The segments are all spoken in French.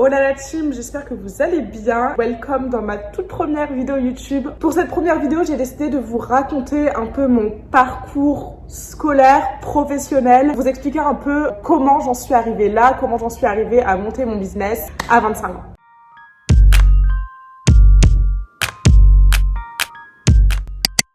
Hola la team, j'espère que vous allez bien. Welcome dans ma toute première vidéo YouTube. Pour cette première vidéo, j'ai décidé de vous raconter un peu mon parcours scolaire, professionnel, vous expliquer un peu comment j'en suis arrivée là, comment j'en suis arrivée à monter mon business à 25 ans.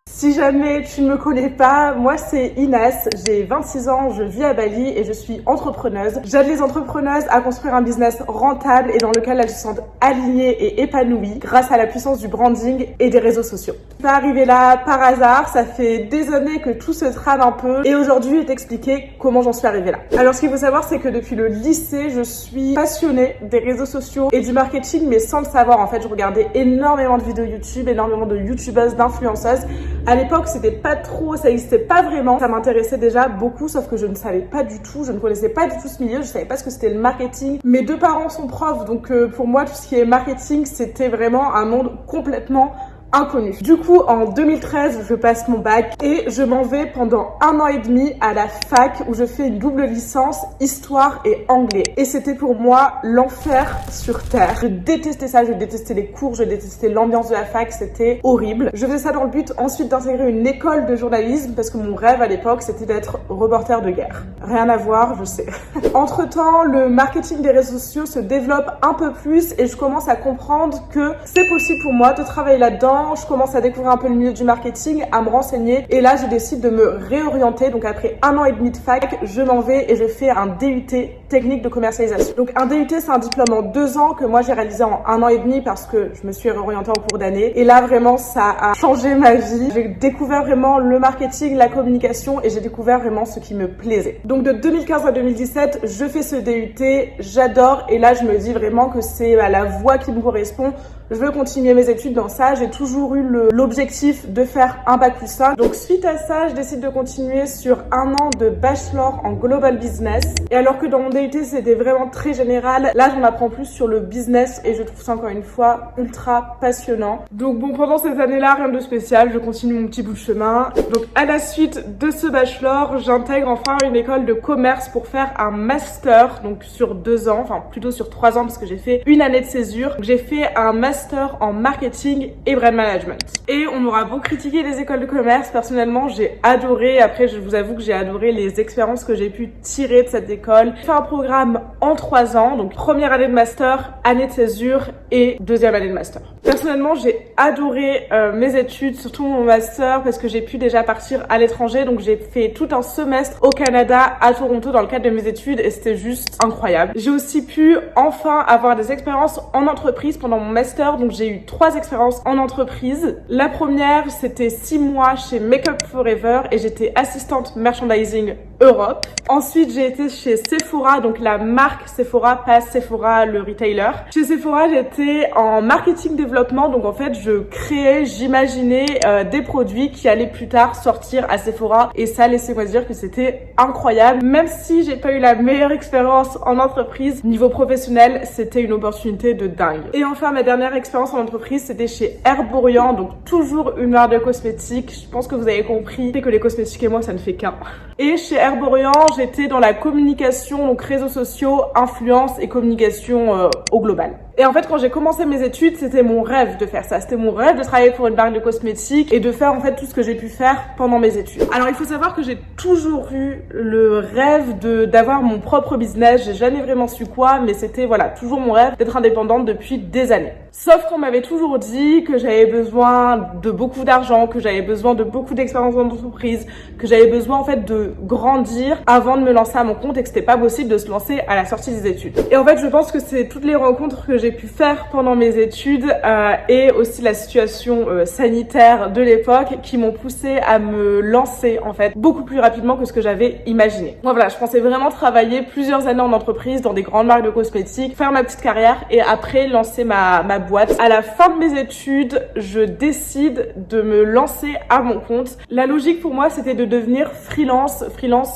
Si jamais tu ne me connais pas, moi c'est Inès, j'ai 26 ans, je vis à Bali et je suis entrepreneuse. J'aide les entrepreneuses à construire un business rentable et dans lequel elles se sentent alignées et épanouies grâce à la puissance du branding et des réseaux sociaux. Je suis pas arrivée là par hasard, ça fait des années que tout se trame un peu et aujourd'hui est expliqué comment j'en suis arrivée là. Alors ce qu'il faut savoir c'est que depuis le lycée, je suis passionnée des réseaux sociaux et du marketing mais sans le savoir. En fait, je regardais énormément de vidéos YouTube, énormément de youtubeuses, d'influenceuses. À l'époque, c'était pas trop, ça n'existait pas vraiment. Ça m'intéressait déjà beaucoup, sauf que je ne savais pas du tout, je ne connaissais pas du tout ce milieu, je savais pas ce que c'était le marketing. Mes deux parents sont profs, donc pour moi, tout ce qui est marketing, c'était vraiment un monde complètement inconnu. Du coup, en 2013, je passe mon bac et je m'en vais pendant 1 an et demi à la fac où je fais une double licence histoire et anglais. Et c'était pour moi l'enfer sur terre. Je détestais ça, je détestais les cours, je détestais l'ambiance de la fac, c'était horrible. Je faisais ça dans le but ensuite d'intégrer une école de journalisme parce que mon rêve à l'époque, c'était d'être reporter de guerre. Rien à voir, je sais. Entre-temps, le marketing des réseaux sociaux se développe un peu plus et je commence à comprendre que c'est possible pour moi de travailler là-dedans. Je commence à découvrir un peu le milieu du marketing, à me renseigner et là je décide de me réorienter. Donc après 1 an et demi de fac, je m'en vais et je fais un DUT technique de commercialisation. Donc un DUT c'est un diplôme en 2 ans que moi j'ai réalisé en 1 an et demi parce que je me suis réorientée en cours d'année et là vraiment ça a changé ma vie. J'ai découvert vraiment le marketing, la communication et j'ai découvert vraiment ce qui me plaisait. Donc de 2015 à 2017, je fais ce DUT, j'adore et là je me dis vraiment que c'est la voie qui me correspond. Je veux continuer mes études dans ça. J'ai toujours eu l'objectif de faire un bac+5. Donc suite à ça, je décide de continuer sur 1 an de bachelor en global business. Et alors que dans mon DUT, c'était vraiment très général, là j'en apprends plus sur le business et je trouve ça encore une fois ultra passionnant. Donc bon, pendant cette année-là, rien de spécial, je continue mon petit bout de chemin. Donc à la suite de ce bachelor, j'intègre enfin une école de commerce pour faire un master, donc sur 2 ans, enfin plutôt sur 3 ans parce que j'ai fait 1 année de césure. Donc, j'ai fait un master en marketing et brand management. Et on aura beau critiquer les écoles de commerce, personnellement j'ai adoré. Après je vous avoue que j'ai adoré les expériences que j'ai pu tirer de cette école. J'ai fait un programme en 3 ans, donc première année de master, année de césure et 2e année de master. Personnellement j'ai adoré mes études, surtout mon master parce que j'ai pu déjà partir à l'étranger. Donc j'ai fait tout un semestre au Canada, à Toronto dans le cadre de mes études et c'était juste incroyable. J'ai aussi pu enfin avoir des expériences en entreprise pendant mon master. Donc j'ai eu 3 expériences en entreprise. La première, c'était 6 mois chez Makeup Forever et j'étais assistante merchandising Europe. Ensuite, j'ai été chez Sephora, donc la marque Sephora, pas Sephora le retailer. Chez Sephora, j'étais en marketing développement, donc en fait, je créais, j'imaginais des produits qui allaient plus tard sortir à Sephora et ça, laissez-moi dire que c'était incroyable. Même si j'ai pas eu la meilleure expérience en entreprise, niveau professionnel, c'était une opportunité de dingue. Et enfin, ma dernière expérience en entreprise, c'était chez Herborian, donc toujours une marque de cosmétiques. Je pense que vous avez compris que les cosmétiques et moi, ça ne fait qu'un. Et chez Herborian, j'étais dans la communication, donc réseaux sociaux, influence et communication au global. Et en fait, quand j'ai commencé mes études, c'était mon rêve de faire ça. C'était mon rêve de travailler pour une marque de cosmétiques et de faire en fait tout ce que j'ai pu faire pendant mes études. Alors, il faut savoir que j'ai toujours eu le rêve d'avoir mon propre business. J'ai jamais vraiment su quoi, mais c'était voilà, toujours mon rêve d'être indépendante depuis des années. Sauf qu'on m'avait toujours dit que j'avais besoin de beaucoup d'argent, que j'avais besoin de beaucoup d'expérience en entreprise, que j'avais besoin en fait de grandir avant de me lancer à mon compte et que c'était pas possible de se lancer à la sortie des études. Et en fait, je pense que c'est toutes les rencontres que j'ai pu faire pendant mes études et aussi la situation sanitaire de l'époque qui m'ont poussée à me lancer en fait beaucoup plus rapidement que ce que j'avais imaginé. Moi voilà, je pensais vraiment travailler plusieurs années en entreprise dans des grandes marques de cosmétiques, faire ma petite carrière et après lancer ma boîte. À la fin de mes études, je décide de me lancer à mon compte. La logique pour moi, c'était de devenir freelance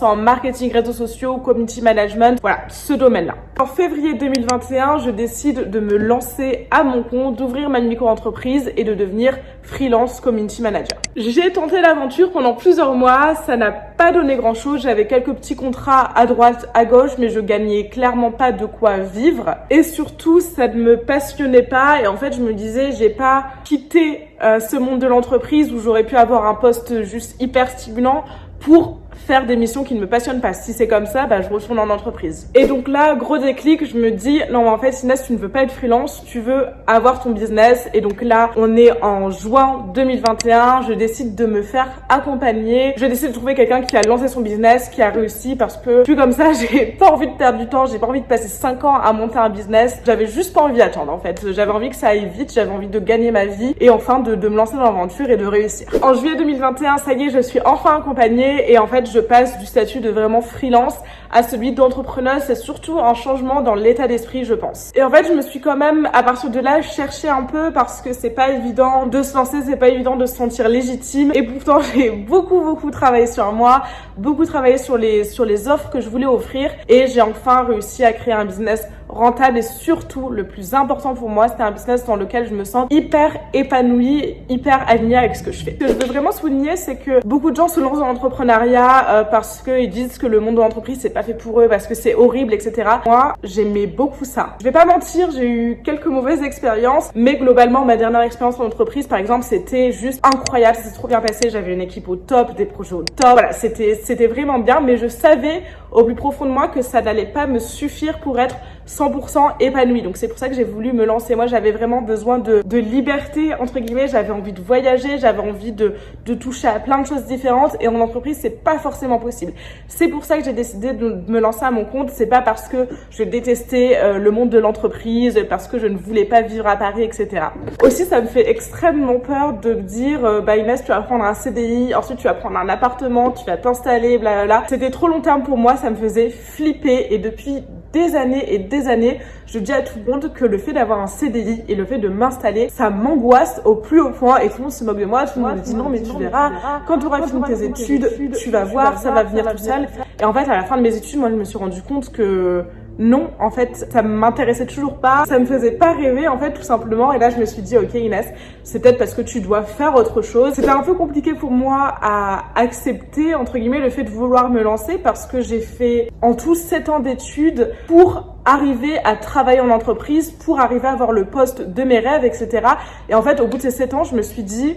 en marketing, réseaux sociaux, community management, voilà, ce domaine-là. En février 2021, je décide de de me lancer à mon compte, d'ouvrir ma micro-entreprise et de devenir freelance community manager. J'ai tenté l'aventure pendant plusieurs mois, ça n'a pas donné grand chose, j'avais quelques petits contrats à droite, à gauche, mais je gagnais clairement pas de quoi vivre. Et surtout, ça ne me passionnait pas et en fait, je me disais, j'ai pas quitté ce monde de l'entreprise où j'aurais pu avoir un poste juste hyper stimulant pour faire des missions qui ne me passionnent pas. Si c'est comme ça, je retourne en entreprise. Et donc là, gros déclic, je me dis, non, en fait, Inès, tu ne veux pas être freelance, tu veux avoir ton business. Et donc là, on est en juin 2021, je décide de me faire accompagner. Je décide de trouver quelqu'un qui a lancé son business, qui a réussi, parce que plus comme ça, j'ai pas envie de perdre du temps, j'ai pas envie de passer 5 ans à monter un business. J'avais juste pas envie d'attendre, en fait. J'avais envie que ça aille vite, j'avais envie de gagner ma vie et enfin de me lancer dans l'aventure et de réussir. En juillet 2021, ça y est, je suis enfin accompagnée et en fait, je passe du statut de vraiment freelance à celui d'entrepreneuse. C'est surtout un changement dans l'état d'esprit, je pense. Et en fait, je me suis quand même, à partir de là, cherché un peu parce que c'est pas évident de se lancer, c'est pas évident de se sentir légitime. Et pourtant, j'ai beaucoup travaillé sur moi, beaucoup travaillé sur les offres que je voulais offrir et j'ai enfin réussi à créer un business rentable et surtout, le plus important pour moi, c'était un business dans lequel je me sens hyper épanouie, hyper alignée avec ce que je fais. Ce que je veux vraiment souligner, c'est que beaucoup de gens se lancent dans l'entrepreneuriat parce qu'ils disent que le monde de l'entreprise, c'est pas fait pour eux, parce que c'est horrible, etc. Moi, j'aimais beaucoup ça. Je vais pas mentir, j'ai eu quelques mauvaises expériences, mais globalement, ma dernière expérience en entreprise, par exemple, c'était juste incroyable, ça s'est trop bien passé, j'avais une équipe au top, des projets au top, voilà, c'était vraiment bien, mais je savais au plus profond de moi que ça n'allait pas me suffire pour être 100% épanouie. Donc c'est pour ça que j'ai voulu me lancer. Moi, j'avais vraiment besoin de liberté, entre guillemets. J'avais envie de voyager, j'avais envie de toucher à plein de choses différentes et en entreprise, c'est pas forcément possible. C'est pour ça que j'ai décidé de me lancer à mon compte. C'est pas parce que je détestais le monde de l'entreprise, parce que je ne voulais pas vivre à Paris, etc. Aussi, ça me fait extrêmement peur de me dire, Inès, tu vas prendre un CDI, ensuite tu vas prendre un appartement, tu vas t'installer, blablabla. C'était trop long terme pour moi, ça me faisait flipper et depuis des années, je dis à tout le monde que le fait d'avoir un CDI et le fait de m'installer, ça m'angoisse au plus haut point et tout le monde se moque de moi, tout le monde me dit non mais tu verras, quand tu auras fini tes études, tu vas voir, ça va venir tout seul. Et en fait, à la fin de mes études, moi je me suis rendu compte que non, en fait, ça m'intéressait toujours pas, ça me faisait pas rêver, en fait, tout simplement. Et là, je me suis dit, ok Inès, c'est peut-être parce que tu dois faire autre chose. C'était un peu compliqué pour moi à accepter, entre guillemets, le fait de vouloir me lancer parce que j'ai fait en tout 7 ans d'études pour arriver à travailler en entreprise, pour arriver à avoir le poste de mes rêves, etc. Et en fait, au bout de ces 7 ans, je me suis dit,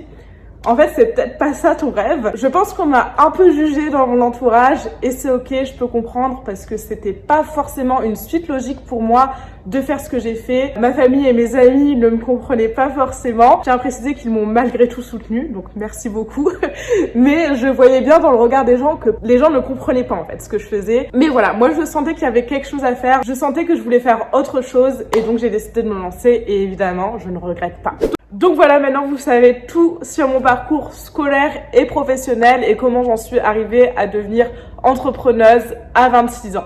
en fait, c'est peut-être pas ça ton rêve. Je pense qu'on m'a un peu jugée dans mon entourage et c'est ok, je peux comprendre parce que c'était pas forcément une suite logique pour moi de faire ce que j'ai fait. Ma famille et mes amis ne me comprenaient pas forcément. Je tiens à préciser qu'ils m'ont malgré tout soutenue, donc merci beaucoup. Mais je voyais bien dans le regard des gens que les gens ne comprenaient pas en fait ce que je faisais. Mais voilà, moi je sentais qu'il y avait quelque chose à faire. Je sentais que je voulais faire autre chose et donc j'ai décidé de me lancer et évidemment, je ne regrette pas. Donc voilà, maintenant vous savez tout sur mon parcours scolaire et professionnel et comment j'en suis arrivée à devenir entrepreneuse à 26 ans.